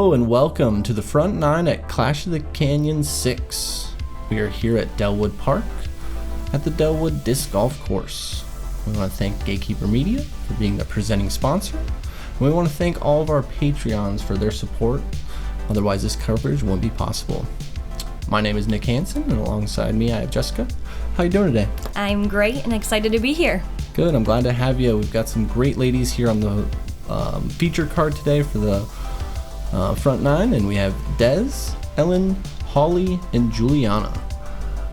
Hello and welcome to the front nine at Clash of the Canyon 6. We are here at Dellwood Park at the Dellwood Disc Golf Course. We want to thank Gatekeeper Media for being the presenting sponsor. And we want to thank all of our Patreons for their support. Otherwise this coverage wouldn't be possible. My name is Nick Hanson, and alongside me I have Jessica. How you doing today? I'm great and excited to be here. Good, I'm glad to have you. We've got some great ladies here on the feature card today for the front nine, and we have Des, Ellen, Holly, and Juliana.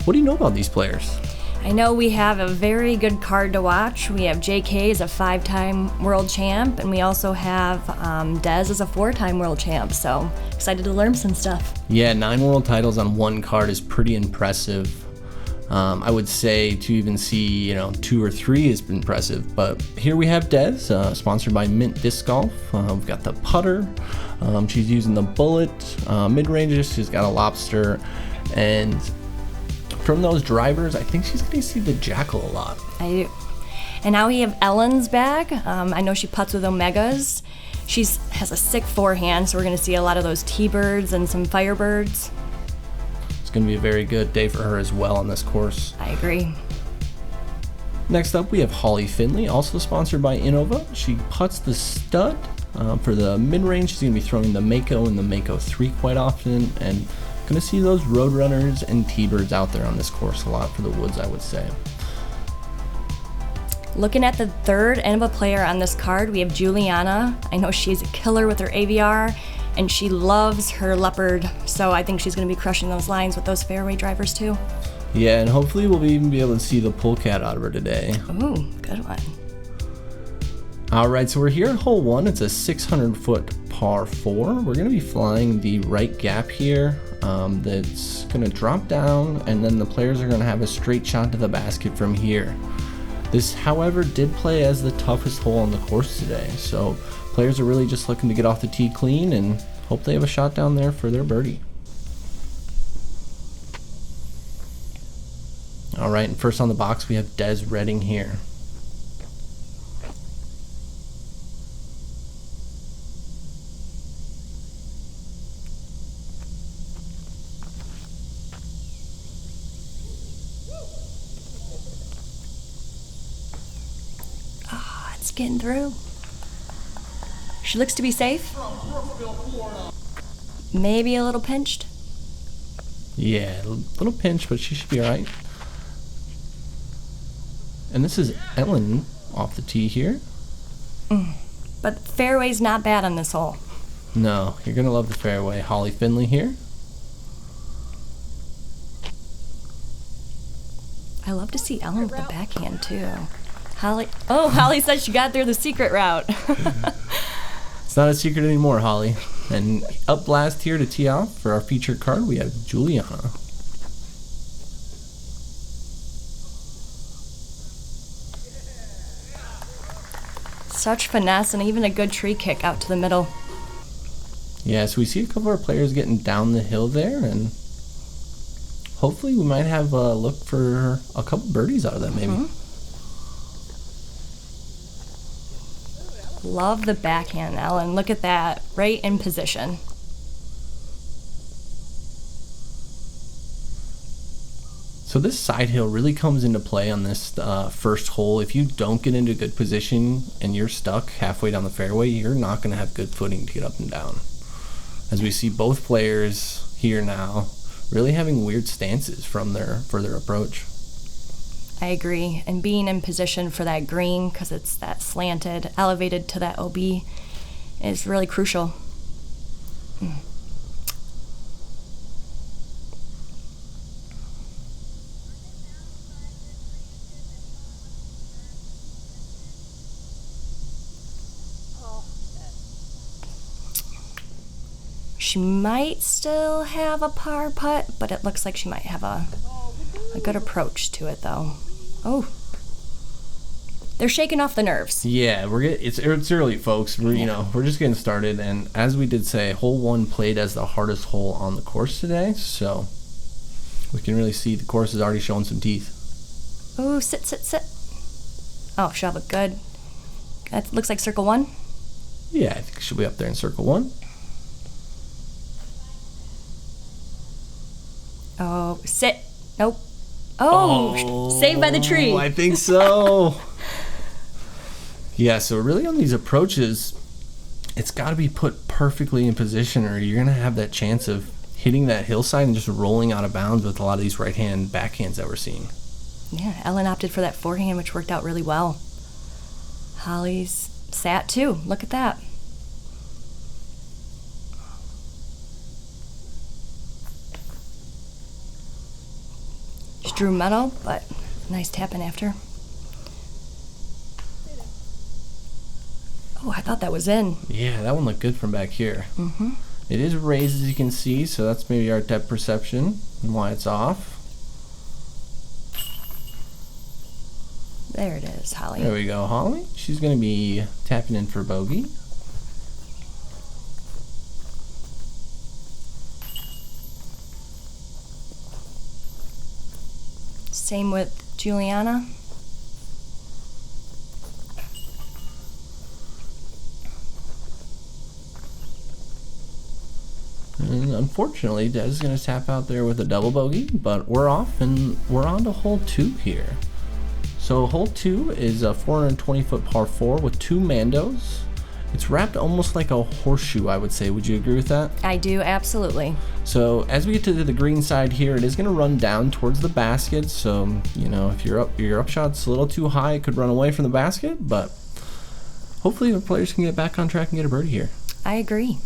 What do you know about these players? I know we have a very good card to watch. We have JK as a 5-time world champ, and we also have Des as a 4-time world champ, so excited to learn some stuff. Yeah, 9 world titles on one card is pretty impressive. I would say to even see, 2 or 3 is impressive. But here we have Des, sponsored by Mint Disc Golf. We've got the putter. She's using the bullet. Mid-ranges, she's got a lobster. And from those drivers, I think she's going to see the jackal a lot. I do. And now we have Ellen's bag. I know she putts with Omegas. She has a sick forehand, so we're going to see a lot of those T-birds and some Firebirds. It's going to be a very good day for her as well on this course. I agree. Next up, we have Holly Finley, also sponsored by Innova. She putts the stud. For the mid-range, she's going to be throwing the Mako and the Mako 3 quite often, and going to see those Roadrunners and T-birds out there on this course a lot for the woods, I would say. Looking at the third Innova player on this card, we have Juliana. I know she's a killer with her AVR, and she loves her leopard, so I think she's going to be crushing those lines with those fairway drivers too. Yeah, and hopefully we'll even be able to see the polecat out of her today. Ooh, good one. Alright, so we're here at hole 1. It's a 600-foot par 4. We're going to be flying the right gap here. That's going to drop down, and then the players are going to have a straight shot to the basket from here. This, however, did play as the toughest hole on the course today, so players are really just looking to get off the tee clean and hope they have a shot down there for their birdie. Alright, and first on the box we have Des Redding here. Getting through. She looks to be safe. Maybe a little pinched. Yeah, a little pinch, but she should be alright. And this is Ellen off the tee here. But fairway's not bad on this hole. No, you're going to love the fairway. Holly Finley here. I love to see Ellen with the backhand too. Holly said she got there the secret route. It's not a secret anymore, Holly. And up last here to tee off for our featured card, we have Juliana. Such finesse and even a good tree kick out to the middle. Yeah, so we see a couple of our players getting down the hill there, and hopefully we might have a look for a couple birdies out of that maybe. Mm-hmm. Love the backhand, Ellen. Look at that, right in position. So this side hill really comes into play on this first hole. If you don't get into good position and you're stuck halfway down the fairway, you're not going to have good footing to get up and down. As we see both players here now really having weird stances for their approach. I agree, and being in position for that green, because it's that slanted, elevated to that OB, is really crucial. She might still have a par putt, but it looks like she might have a good approach to it, though. Oh, they're shaking off the nerves. Yeah, it's early, folks. We're just getting started, and as we did say, hole 1 played as the hardest hole on the course today, so we can really see the course is already showing some teeth. Oh, sit. Oh, she'll have a good. That looks like circle 1. Yeah, I think she'll be up there in circle 1. Oh, sit. Nope. Oh, saved by the tree. I think so. Yeah, so really on these approaches, it's got to be put perfectly in position or you're going to have that chance of hitting that hillside and just rolling out of bounds with a lot of these right-hand backhands that we're seeing. Yeah, Ellen opted for that forehand, which worked out really well. Holly's sat too. Look at that. She drew metal, but nice tapping after. Oh, I thought that was in. Yeah, that one looked good from back here. Mm-hmm. It is raised, as you can see, so that's maybe our depth perception and why it's off. There it is, Holly. There we go, Holly. She's going to be tapping in for bogey. Same with Juliana. And unfortunately, Des is going to tap out there with a double bogey, but we're off and we're on to hole 2 here. So hole 2 is a 420-foot par 4 with 2 mandos. It's wrapped almost like a horseshoe, I would say. Would you agree with that? I do, absolutely. So as we get to the green side here, it is going to run down towards the basket. So, you know, if your upshot's a little too high, it could run away from the basket. But hopefully the players can get back on track and get a birdie here. I agree.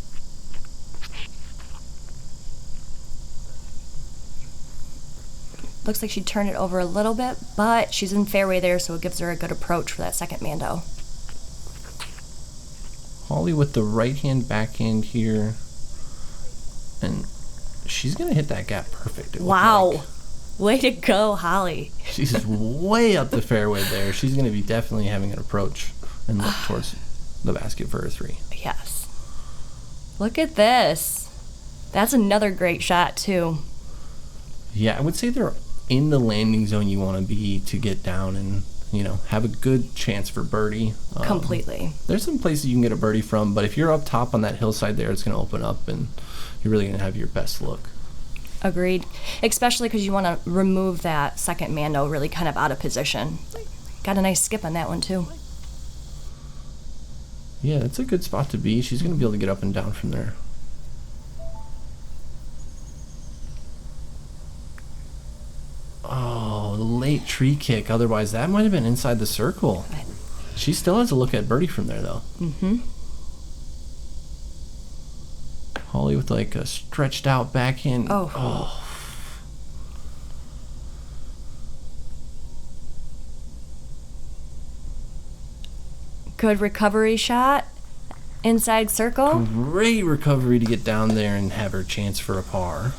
Looks like she turned it over a little bit, but she's in fairway there, so it gives her a good approach for that second mando. Holly with the right-hand backhand here. And she's going to hit that gap perfect. Wow. Way to go, Holly. She's way up the fairway there. She's going to be definitely having an approach and look towards the basket for a 3. Yes. Look at this. That's another great shot, too. Yeah, I would say they're in the landing zone you want to be to get down and, you know, have a good chance for birdie. Completely. There's some places you can get a birdie from, but if you're up top on that hillside there, it's going to open up and you're really going to have your best look. Agreed. Especially because you want to remove that second mando really kind of out of position. Got a nice skip on that one, too. Yeah, that's a good spot to be. She's going to be able to get up and down from there. Oh, late tree kick. Otherwise, that might have been inside the circle. She still has a look at birdie from there, though. Mm-hmm. Holly with like a stretched out backhand. Oh. Good recovery shot. Inside circle. Great recovery to get down there and have her chance for a par.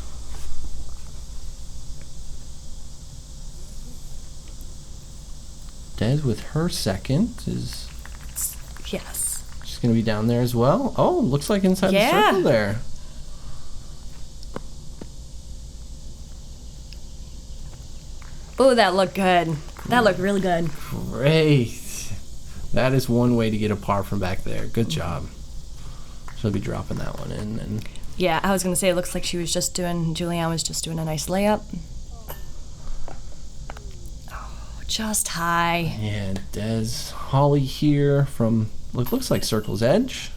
Des with her second is... Yes. She's going to be down there as well. Oh, looks like inside the circle there. Oh, that looked good. That looked really good. Great. That is one way to get a par from back there. Good job. She'll be dropping that one in. And yeah, I was going to say it looks like Juliana was just doing a nice layup. Oh, just high. Yeah, Des. Holly here from, looks like circle's edge.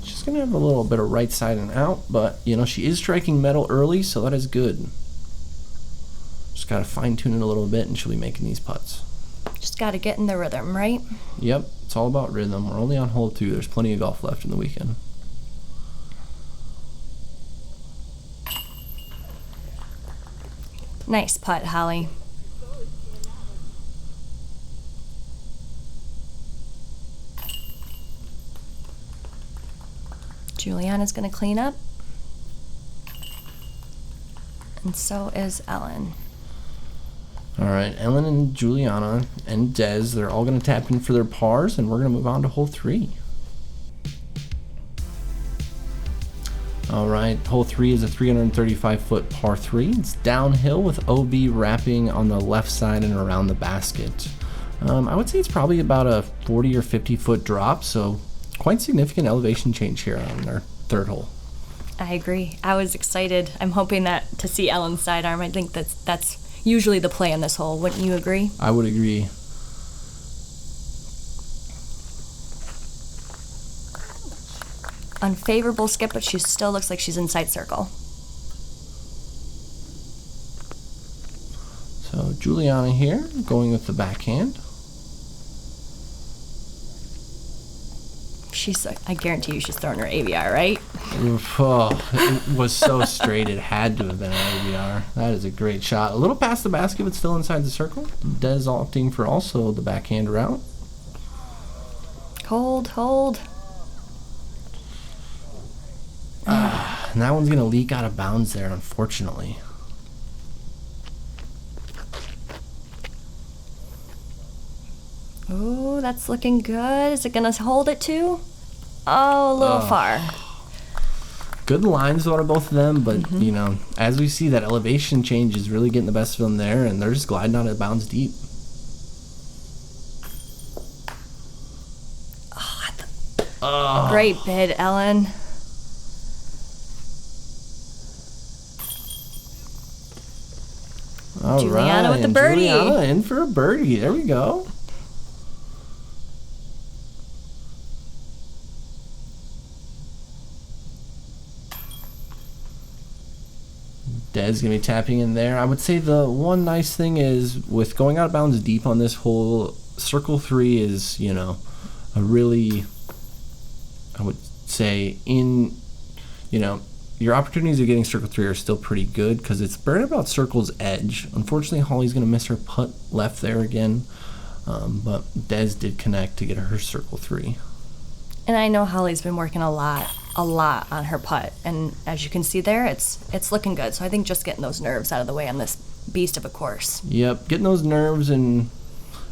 She's going to have a little bit of right side and out, but, you know, she is striking metal early, so that is good. Just got to fine tune it a little bit, and she'll be making these putts. Just got to get in the rhythm, right? Yep, it's all about rhythm. We're only on hole 2. There's plenty of golf left in the weekend. Nice putt, Holly. Juliana's going to clean up. And so is Ellen. All right, Ellen and Juliana and Des, they're all going to tap in for their pars, and we're going to move on to hole 3. All right, hole 3 is a 335-foot par 3. It's downhill with OB wrapping on the left side and around the basket. I would say it's probably about a 40 or 50-foot drop, so quite significant elevation change here on our third hole. I agree. I was excited. I'm hoping that to see Ellen's sidearm. I think that's usually the play on this hole. Wouldn't you agree? I would agree. Unfavorable skip, but she still looks like she's in sight circle. So Juliana here, going with the backhand. I guarantee you she's throwing her AVR, right? Oof, oh, it was so straight, it had to have been an AVR. That is a great shot. A little past the basket, but still inside the circle. Des opting for also the backhand route. Hold. And that one's going to leak out of bounds there, unfortunately. Ooh, that's looking good. Is it going to hold it too? Oh, a little far. Good lines out of both of them, but, you know, as we see, that elevation change is really getting the best of them there, and they're just gliding out of bounds deep. Great bid, Ellen. All Juliana right, with the and birdie. Juliana in for a birdie. There we go. Ded's going to be tapping in there. I would say the one nice thing is with going out of bounds deep on this hole, circle 3 is, you know, a really, I would say, you know, your opportunities of getting circle 3 are still pretty good because it's right about circle's edge. Unfortunately, Holly's going to miss her putt left there again, but Des did connect to get her circle 3. And I know Holly's been working a lot on her putt, and as you can see there, it's looking good. So I think just getting those nerves out of the way on this beast of a course. Yep, getting those nerves and,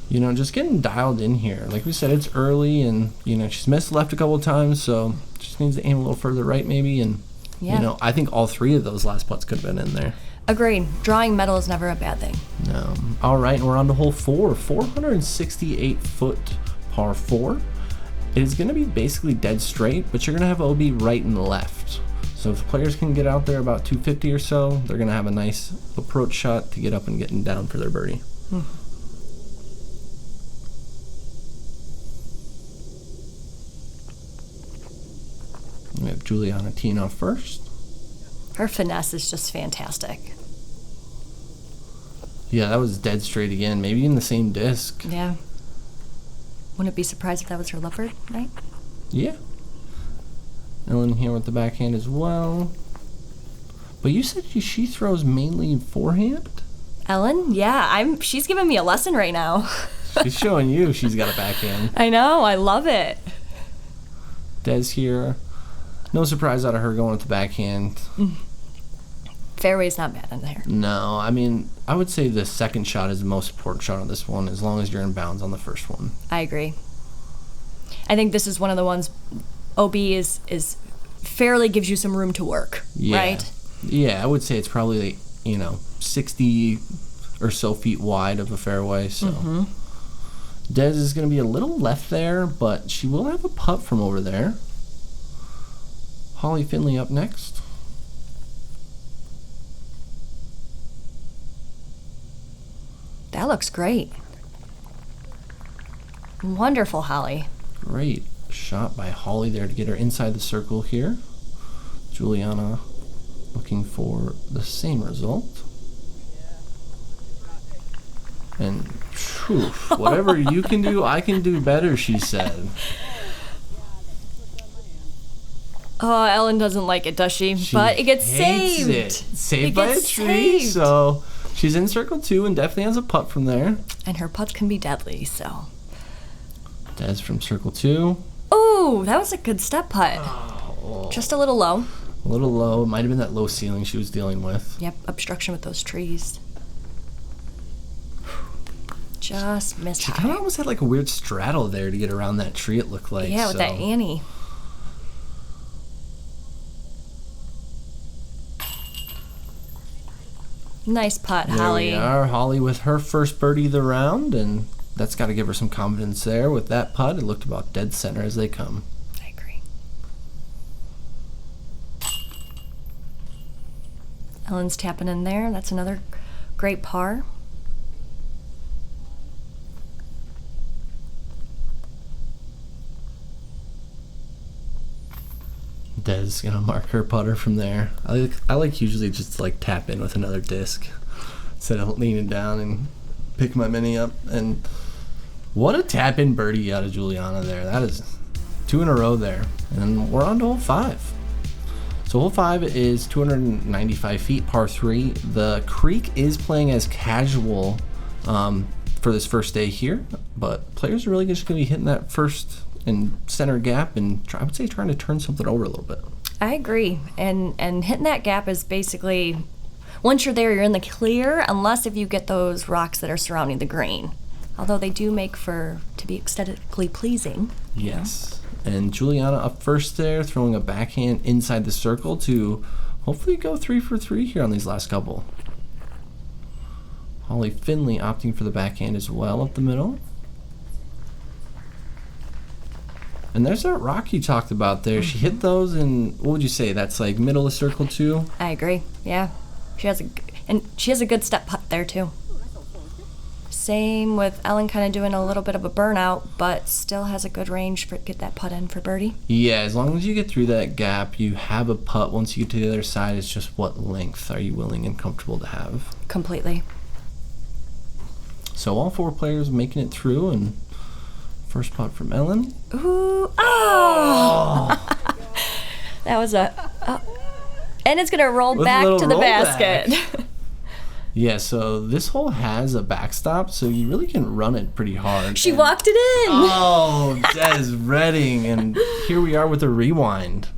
you know, just getting dialed in here. Like we said, it's early, and, you know, she's missed left a couple of times, so just needs to aim a little further right maybe, and, you know, I think all 3 of those last putts could have been in there. Agreed. Drawing medal is never a bad thing. No. All right, and we're on to hole 4, 468-foot par 4. It is going to be basically dead straight, but you're going to have OB right and left. So if the players can get out there about 250 or so, they're going to have a nice approach shot to get up and getting down for their birdie. We have Juliana teeing off first. Her finesse is just fantastic. Yeah, that was dead straight again. Maybe in the same disc. Yeah. Wouldn't be surprised if that was her leopard, right? Yeah. Ellen here with the backhand as well. But you said she throws mainly forehand? Ellen? Yeah, she's giving me a lesson right now. She's showing you she's got a backhand. I know, I love it. Des here. No surprise out of her going with the backhand. Fairway's not bad in there. No, I mean, I would say the second shot is the most important shot on this one, as long as you're in bounds on the first one. I agree. I think this is one of the ones OB is fairly gives you some room to work, right? Yeah, I would say it's probably, you know, 60 or so feet wide of a fairway, so. Des is going to be a little left there, but she will have a putt from over there. Holly Finley up next. That looks great. Wonderful, Holly. Great shot by Holly there to get her inside the circle here. Juliana looking for the same result. And whew, whatever you can do, I can do better, she said. Oh, Ellen doesn't like it, does she? But it gets saved. It. Saved by a tree. So she's in circle 2 and definitely has a putt from there. And her putts can be deadly, so. Des from circle 2. Ooh, that was a good step putt. Oh. Just a little low. A little low. It might have been that low ceiling she was dealing with. Yep, obstruction with those trees. Just missed She high. kind of almost had like a weird straddle there to get around that tree, it looked like. Yeah, with that Annie. Nice putt, Holly. There we are. Holly with her first birdie of the round, and that's got to give her some confidence there. With that putt, it looked about dead center as they come. I agree. Ellen's tapping in there. That's another great par. Des gonna mark her putter from there. I like usually just like tap in with another disc instead of leaning down and pick my mini up. And what a tap in birdie out of Juliana there. That is 2 in a row there. And we're on to hole 5. So hole 5 is 295 feet, par 3. The creek is playing as casual for this first day here, but players are really just going to be hitting that first and center gap and I would say trying to turn something over a little bit. I agree. And hitting that gap is basically, once you're there, you're in the clear, unless if you get those rocks that are surrounding the green. Although they do make for to be aesthetically pleasing. Yes. And Juliana up first there, throwing a backhand inside the circle to hopefully go 3 for 3 here on these last couple. Holly Finley opting for the backhand as well up the middle. And there's that rock you talked about there. She hit those in, what would you say, that's like middle of circle too? I agree, yeah. She has a good step putt there too. Same with Ellen, kind of doing a little bit of a burnout, but still has a good range for get that putt in for birdie. Yeah, as long as you get through that gap, you have a putt. Once you get to the other side, it's just what length are you willing and comfortable to have. Completely. So all 4 players making it through, and first putt from Ellen. Ooh, oh! That was and it's going to roll back to the basket. Yeah, so this hole has a backstop, so you really can run it pretty hard. She walked it in. Oh, Des Redding, and here we are with a rewind.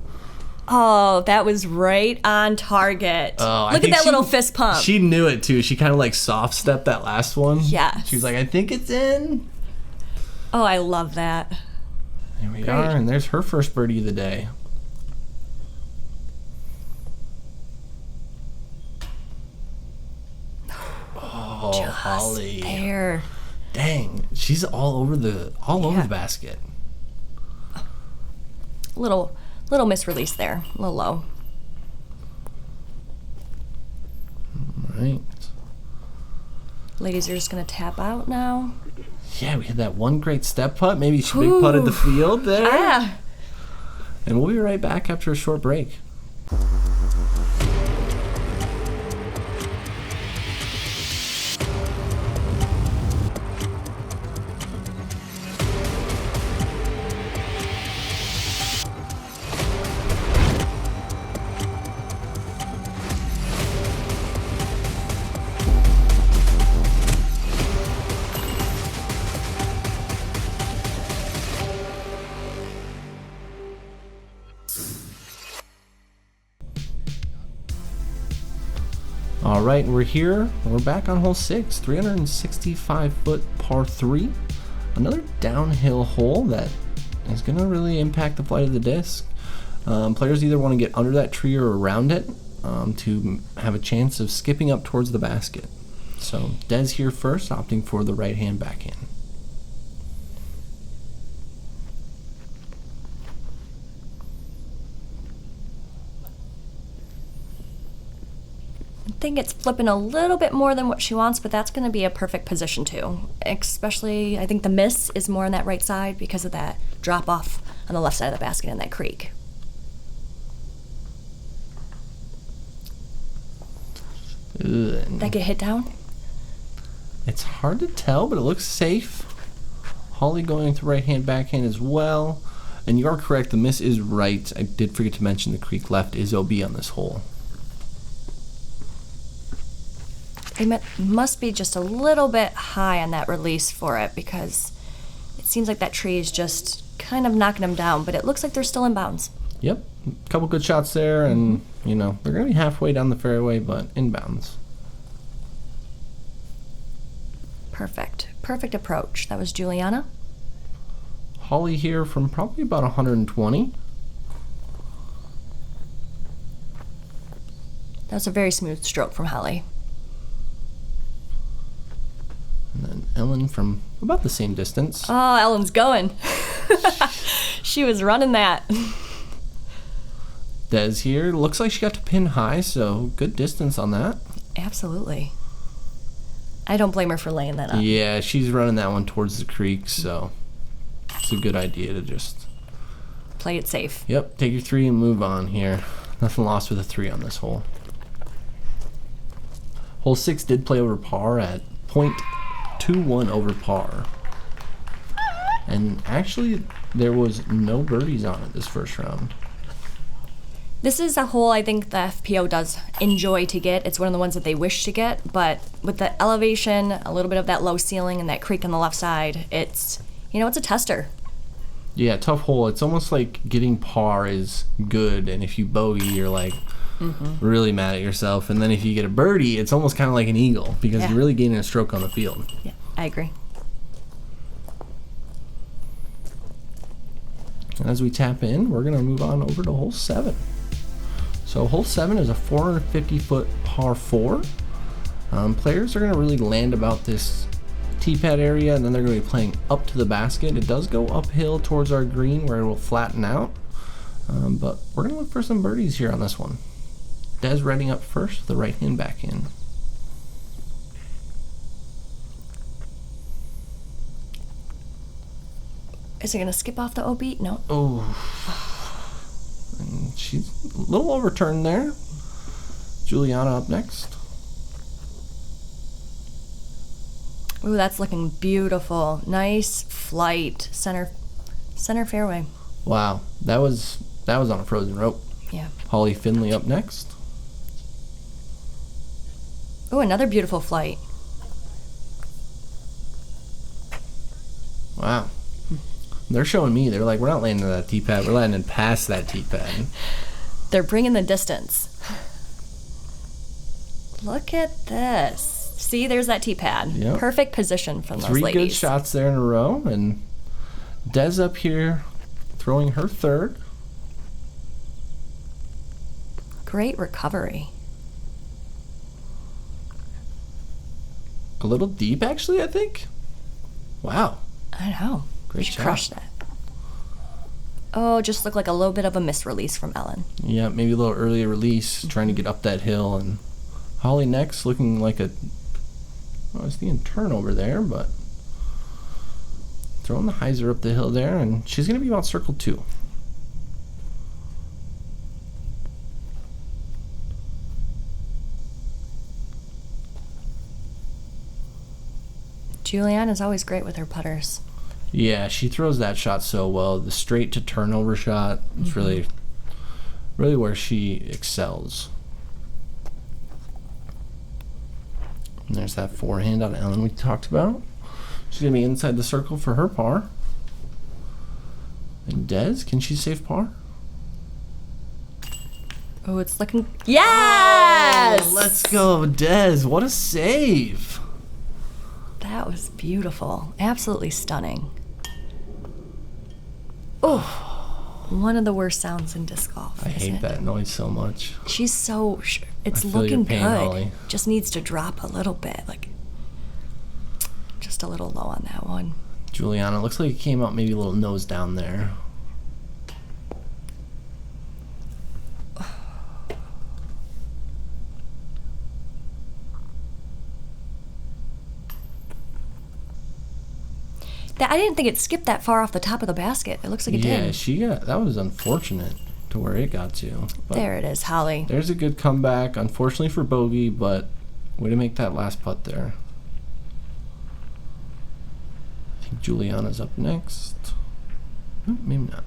Oh, that was right on target. Oh, Look at that little fist pump. She knew it too. She kind of like soft stepped that last one. Yes. She was like, I think it's in. Oh, I love that. There we are, and there's her first birdie of the day. Oh, Just Holly. there. Dang, she's all over the basket. Little misrelease there. A little low. All right. Ladies are just going to tap out now. Yeah, we had that one great step putt. Maybe she big putted the field there. Ah. And we'll be right back after a short break. All right, we're here. We're back on hole 6, 365-foot par 3. Another downhill hole that is going to really impact the flight of the disc. Players either want to get under that tree or around it to have a chance of skipping up towards the basket. So Des here first, opting for the right-hand backhand. I think it's flipping a little bit more than what she wants, but that's going to be a perfect position too. Especially, I think the miss is more on that right side because of that drop off on the left side of the basket in that creek. Did that get hit down? It's hard to tell, but it looks safe. Holly going with the right-hand backhand as well. And you are correct, the miss is right. I did forget to mention the creek left is OB on this hole. It must be just a little bit high on that release for it because it seems like that tree is just kind of knocking them down, but it looks like they're still in bounds. Yep, a couple good shots there, and you know they're going to be halfway down the fairway, but in bounds. Perfect approach. That was Juliana. Holly here from probably about 120. That was a very smooth stroke from Holly. And then Ellen from about the same distance. Oh, Ellen's going. She was running that. Des here. Looks like she got to pin high, so good distance on that. Absolutely. I don't blame her for laying that up. Yeah, she's running that one towards the creek, so it's a good idea to just play it safe. Yep, take your 3 and move on here. Nothing lost with a 3 on this hole. Hole 6 did play over par at .21 over par. And actually, there was no birdies on it this first round. This is a hole I think the FPO does enjoy to get. It's one of the ones that they wish to get, but with the elevation, a little bit of that low ceiling and that creek on the left side, it's a tester. Yeah, tough hole. It's almost like getting par is good, and if you bogey, you're like really mad at yourself. And then if you get a birdie, it's almost kind of like an eagle because you're really gaining a stroke on the field. Yeah, I agree. As we tap in, we're going to move on over to hole 7. So hole 7 is a 450-foot par 4. Players are going to really land about this tee pad area, and then they're going to be playing up to the basket. It does go uphill towards our green where it will flatten out, but we're going to look for some birdies here on this one. Des reading up first, the right hand backhand. Is it going to skip off the O beat? No. Oh. And she's a little overturned there. Juliana up next. Ooh, that's looking beautiful. Nice flight. Center fairway. Wow. That was on a frozen rope. Yeah. Holly Finley up next. Ooh, another beautiful flight. Wow. They're showing me. They're like, we're not landing that tee pad. We're landing past that tee pad. They're bringing the distance. Look at this. See, there's that tee pad. Yep. Perfect position from those 3 ladies. good shots there in a row. And Des up here throwing her 3rd. Great recovery. A little deep, actually, I think. Wow. I know. Great She job. crushed that. Oh, just looked like a little bit of a misrelease from Ellen. Yeah, maybe a little earlier release, trying to get up that hill. And Holly next, looking like I was thinking turn over there, but throwing the hyzer up the hill there, and she's going to be about circle 2. Juliana's always great with her putters. Yeah, she throws that shot so well. The straight to turnover shot is really where she excels. And there's that forehand on Ellen we talked about. She's going to be inside the circle for her par. And Des, can she save par? Oh, it's looking... Yes! Oh, let's go, Des. What a save. That was beautiful. Absolutely stunning. Oh, one of the worst sounds in disc golf. I hate that noise so much. She's so... It's I feel your looking pain, good. Holly. Just needs to drop a little bit. Like, just a little low on that one. Juliana, looks like it came out maybe a little nose down there. I didn't think it skipped that far off the top of the basket. It looks like it did. Yeah, that was unfortunate to where it got to. But there it is, Holly. there's a good comeback, unfortunately for bogey, but way to make that last putt there. I think Juliana's up next. Maybe not.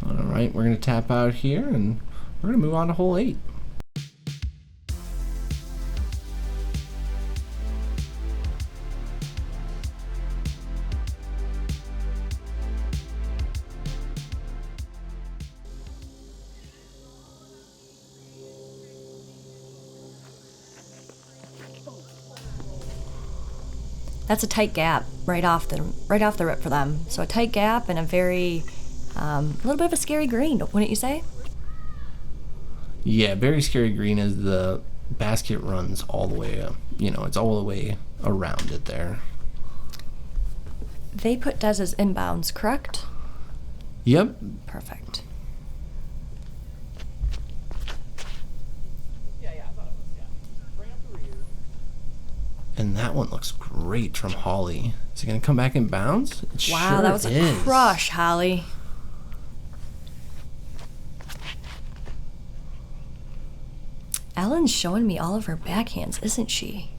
All right, we're going to tap out here, and we're going to move on to hole 8. That's a tight gap right off the rip for them. So a tight gap and a very little bit of a scary green, wouldn't you say? Yeah, very scary green as the basket runs all the way up. It's all the way around it there. They put Des as inbounds, correct? Yep. Perfect. And that one looks great from Holly. Is it going to come back in bounds? It Wow, sure that was is. a crush, Holly. Ellen's showing me all of her backhands, isn't she?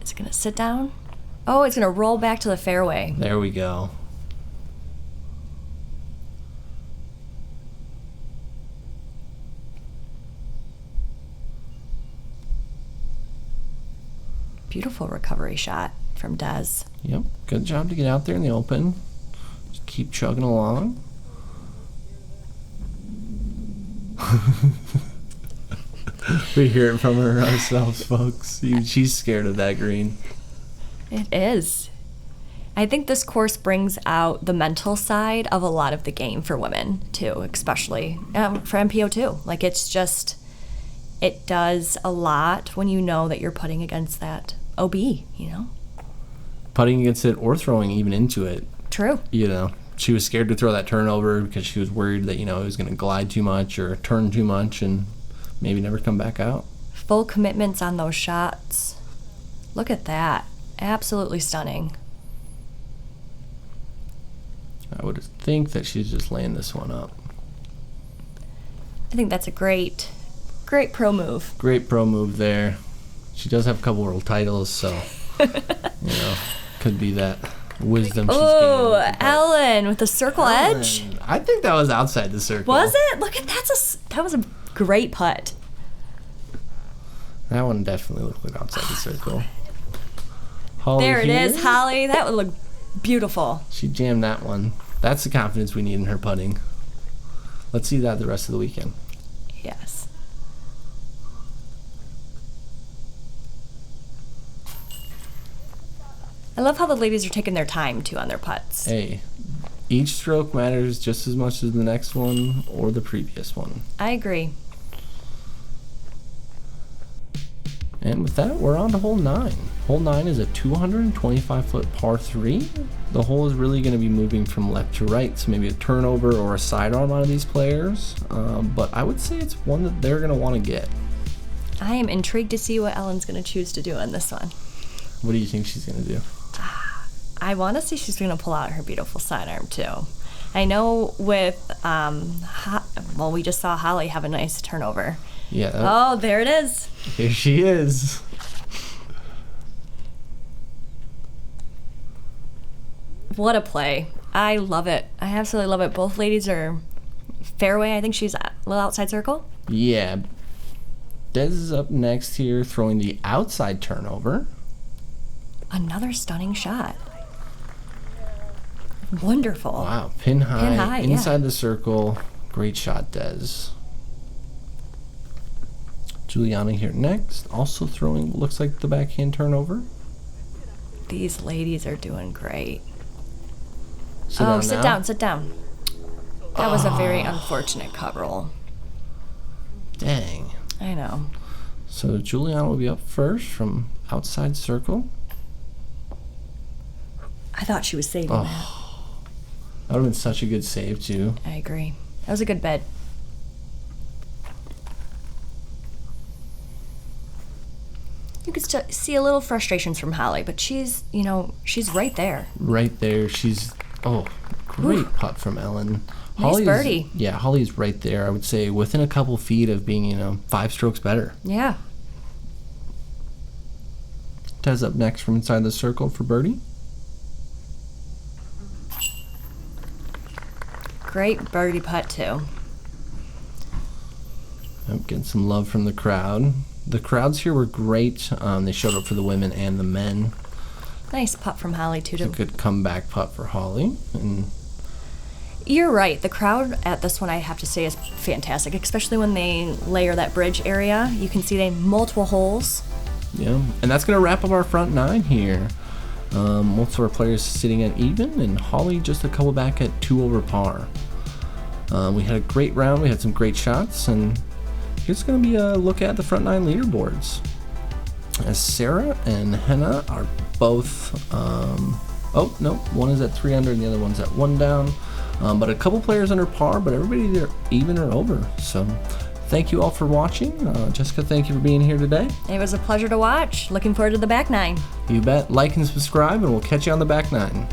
Is it going to sit down? Oh, it's going to roll back to the fairway. There we go. Beautiful recovery shot from Des. Yep. Good job to get out there in the open. Just keep chugging along. We hear it from her ourselves, folks. She's scared of that green. It is. I think this course brings out the mental side of a lot of the game for women, too, especially for MPO, too. Like, it's just, it does a lot when you know that you're putting against that OB, you know? Putting against it or throwing even into it. True. You know, she was scared to throw that turnover because she was worried that, you know, it was going to glide too much or turn too much and maybe never come back out. Full commitments on those shots. Look at that. Absolutely stunning. I would think that she's just laying this one up. I think that's a great pro move. Great pro move there. She does have a couple world titles, so, you know, could be that wisdom she's Oh, gained. Ellen with the circle Ellen, edge. I think that was outside the circle. Was it? Look at that was a great putt. That one definitely looked like outside the circle. Holly There it here. is, Holly. That would look beautiful. She jammed that one. That's the confidence we need in her putting. Let's see that the rest of the weekend. Yes. I love how the ladies are taking their time, too, on their putts. Hey, each stroke matters just as much as the next one or the previous one. I agree. And with that, we're on to hole 9. Hole 9 is a 225-foot par 3. The hole is really going to be moving from left to right, so maybe a turnover or a sidearm out of these players. But I would say it's one that they're going to want to get. I am intrigued to see what Ellen's going to choose to do in this one. What do you think she's going to do? I want to say she's going to pull out her beautiful sidearm, too. I know with, we just saw Holly have a nice turnover. Yeah. Oh, there it is. Here she is. What a play. I love it. I absolutely love it. Both ladies are fairway. I think she's a little outside circle. Yeah. Des is up next here, throwing the outside turnover. Another stunning shot. Wonderful. Wow, pin high, Pin high, inside yeah. the circle. Great shot, Des. Juliana here next, also throwing, looks like the backhand turnover. These ladies are doing great. Sit down sit now. down, sit down. That was a very unfortunate cut roll. Dang. I know. So Juliana will be up first from outside circle. I thought she was saving that. That would have been such a good save, too. I agree. That was a good bed. You could see a little frustrations from Holly, but she's right there. Right there, she's, great putt from Ellen. Nice birdie. Yeah, Holly's right there, I would say, within a couple feet of being, 5 strokes better. Yeah. Tez up next from inside the circle for birdie. Great birdie putt, too. Getting some love from the crowd. The crowds here were great. They showed up for the women and the men. Nice putt from Holly, too. It's a good comeback putt for Holly. And You're right. The crowd at this one, I have to say, is fantastic, especially when they layer that bridge area. You can see they have multiple holes. yeah, and that's going to wrap up our front 9 here. Most of our players sitting at even, and Holly just a couple back at 2 over par. We had a great round. We had some great shots, and here's going to be a look at the front 9 leaderboards. as Sarah and Henna are both, oh, no, one is at 3 under and the other one's at 1 down. But a couple players under par, but everybody either even or over. So thank you all for watching. Jessica, thank you for being here today. It was a pleasure to watch. Looking forward to the back nine. You bet. Like and subscribe, and we'll catch you on the back nine.